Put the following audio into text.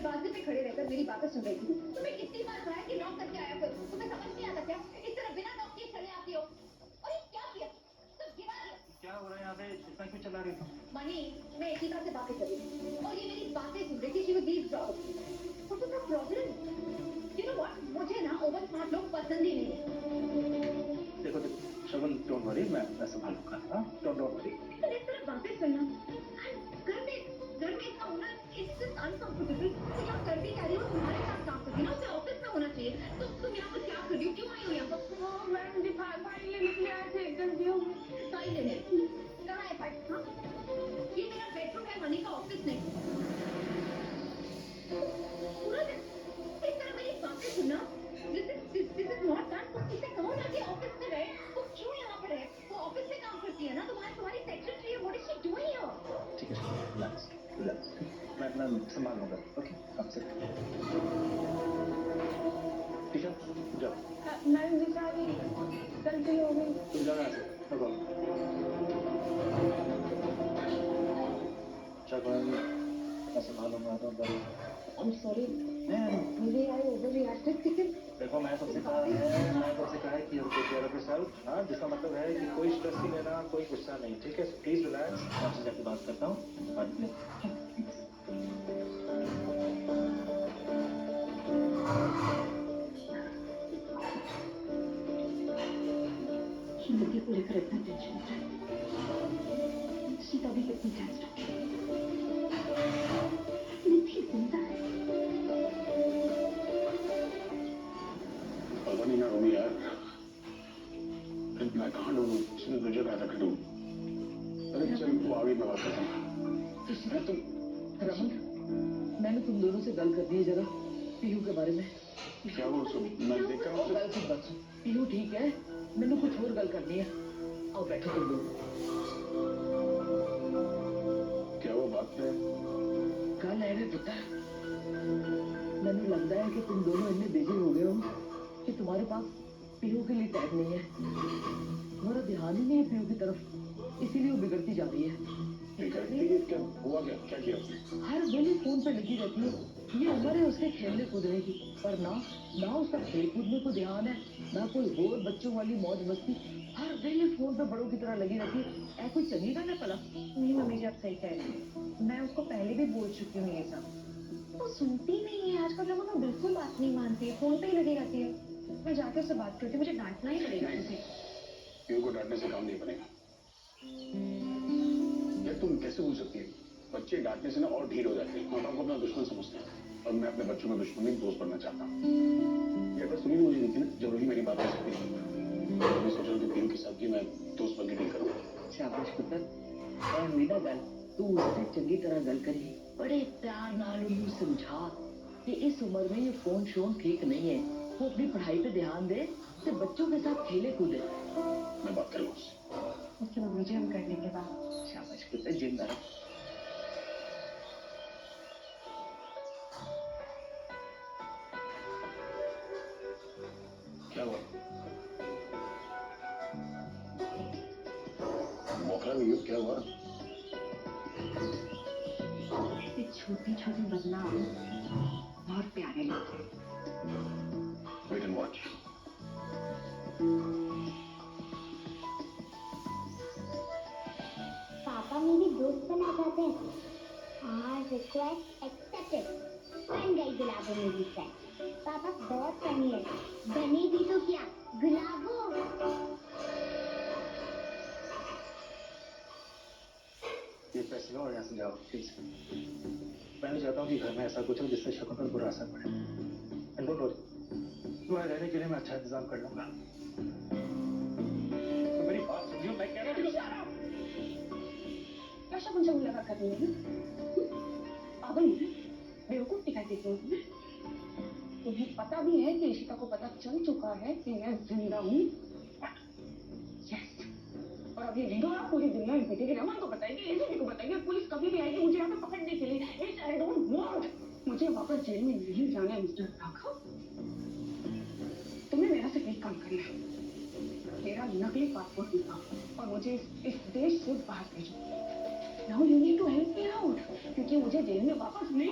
दरवाजे पे खड़े रहकर मेरी बातें सुन रही थी। तुम्हें कितनी बार कहा है कि नॉक करके आया करो, तुम्हें समझ नहीं आता क्या? इस तरह बिना नॉक किए चले आती हो। और ये क्या किया? सब गिरा दिया। क्या हो रहा है यहाँ पे? इतना क्यों चला रही हो? मनी, मैं एशिका से बातें कर रही थी और ये मेरी बातें सुन रही थी। She was eavesdropping. और तुम्हारा प्रॉब्लम, यू नो व्हाट, मुझे ना ओवर स्मार्ट लोग पसंद ही नहीं है। देखो शगुन, डोंट वरी, मैं संभालूंगा। हाँ, डोंट वरी। लेकिन इस तरह बातें करना, घर में इतना होना, इट्स जस्ट अनकंफर्टेबल। तो यहाँ कर भी क्या रही हो? तुम्हारे साथ काम करती ना, उसे ऑफिस में होना चाहिए। तो तुम यहाँ पर क्या कर रही हो? क्यों आई हो यहाँ पर? मैम जी फाइल लेने के लिए आए थे, गलती हो गई। फाइल लेने? कहाँ है फाइल? हाँ, ये मेरा बेडरूम है, मनी का ऑफिस नहीं। पूरा दिन इस तरह मेरी बातें सुनना, दिस इज नॉट डन। इसे कहो ना कि ऑफिस में रहे। वो क्यों यहाँ पर है? वो ऑफिस में काम करती है ना, तुम्हारी सेक्रेटरी है। What is she doing here? ठीक है, रिलैक्स रिलैक्स, मैं संभाल लूंगा। ओके, आपसे ठीक है, जाओ। मैम जी सारी गलती हो गई। तुम जाओ यहाँ से, नो प्रॉब्लम। शगुन, मैं संभालूंगा, don't worry. I am sorry, मुझे आई ओवर रिएक्टेड। लेकिन देखो, मैं तुमसे कहा है कि टेक केयर ऑफ योरसेल्फ। हाँ, जिसका मतलब है कि कोई स्ट्रेस नहीं लेना, कोई गुस्सा नहीं, ठीक है? Please relax. मैं आपसे जाके बात करता हूँ बाद में। जिंदगी को लेकर इतना टेंशन होता है। सीता भी कितनी टेंस होती है। निधि जिंदा है। पता नहीं ना रोमी यार, मैं कहाँ ढूंढूं? इसने तुझे कहा था कि ढूंढ। अरे चल, वो आगे मैं बात करता हूँ। तुम रमन, मैंने तुम दोनों से गल कर दी है जरा पीयू के बारे में। क्या वो मैं देख रहा हूँ। गल सुन, पीयू ठीक है, मैंने कुछ और गल करनी है। आओ बैठो तुम दोनों। क्या वो बात है? गल है पुत्र, मैंने लगता है कि तुम दोनों इतने बिजी हो गए हो कि तुम्हारे पास पीयू के लिए टाइम नहीं है। तुम्हारा ध्यान ही नहीं है पीयू की तरफ, इसीलिए वो बिगड़ती जा रही है। क्या हुआ? क्या किया? हर वेले फोन पे लगी रहती है। ये उम्र है उसके खेलने कूदने की, पर ना उसका खेल कूदने को ध्यान है, ना कोई और बच्चों वाली मौज मस्ती। हर वेले फोन पे बड़ों की तरह लगी रहती है। कोई चंगी गल है भला? नहीं मम्मी जी, आप सही कह रही हैं। मैं उसको पहले भी बोल चुकी हूँ ये सब। वो सुनती नहीं है। आजकल लोगों को बिल्कुल बात नहीं मानती है, फोन पे ही लगी रहती है। मैं जाके उससे बात करती हूँ, मुझे डांटना ही पड़ेगा उसे। पीयू को डांटने से काम नहीं बनेगा। यार तुम कैसे बोल सकती है? बच्चे डांटने से ना और ढीठ हो जाते हैं, माँ बाप को अपना दुश्मन समझते हैं। और मैं अपने बच्चों में दुश्मन नहीं, दोस्त बनना चाहता हूँ। ये बात सुनी मुझे नहीं थी ना, जब रोही मेरी बात कर सकती थी। मैं सोच रहा हूँ कि पीयू के साथ भी मैं दोस्त बन के डील करूँ। शाबाश पुत्र, हुई ना गल, तू उससे चंगी तरह गल करी, बड़े प्यार नाल उन्हें समझा कि इस उम्र में ये फोन शोन ठीक नहीं है। वो अपनी पढ़ाई पे ध्यान दे तो बच्चों के साथ खेले कूदे। मैं बात करूँ उससे। ओके मम्मी जी, हम कर लेंगे बात। शाबाश पुत्र, जिंदा रह। क्या हुआ? मौका नहीं हो, क्या हुआ? ऐसे छोटे छोटे बदलाव बहुत प्यारे लगते हैं। Wait and watch. पापा मेरी दोस्त बनना चाहते हैं। हाँ, रिक्वेस्ट एक्सेप्टेड। बन गई गुलाबो मेरी फ्रेंड। पापा बहुत फनी है, बनेगी तो क्या, गुलाबो। ये पैसे लो और यहाँ से जाओ प्लीज। मैं नहीं चाहता हूँ कि घर में ऐसा कुछ हो जिससे शगुन पर बुरा असर पड़े। एंड डोंट वरी, तुम्हारे रहने के लिए मैं अच्छा इंतजाम कर लूंगा। तो मेरी बात सुनियो, मैं कह रहा हूँ। क्या शगुन शगुन लगा कर रही है? पागल है, बेवकूफ दिखाई देती हूँ तुम्हें। तुम्हें पता भी है कि ईशिका को पता चल चुका है कि मैं जिंदा हूँ। और अब ये वीडियो पूरी दुनिया में फैलेगी, रमन को बताएगी, एसीपी को बताएगी, पुलिस कभी भी आएगी मुझे यहाँ पे पकड़ने के लिए। इट्स आई डोंट वांट, मुझे वापस जेल में नहीं जाना है मिस्टर राघव। तुम्हें मेरा सिर्फ एक काम करना है, मेरा नकली पासपोर्ट निकालो और मुझे इस देश से बाहर भेजो। Now you need to help me out, क्योंकि मुझे जेल में वापस नहीं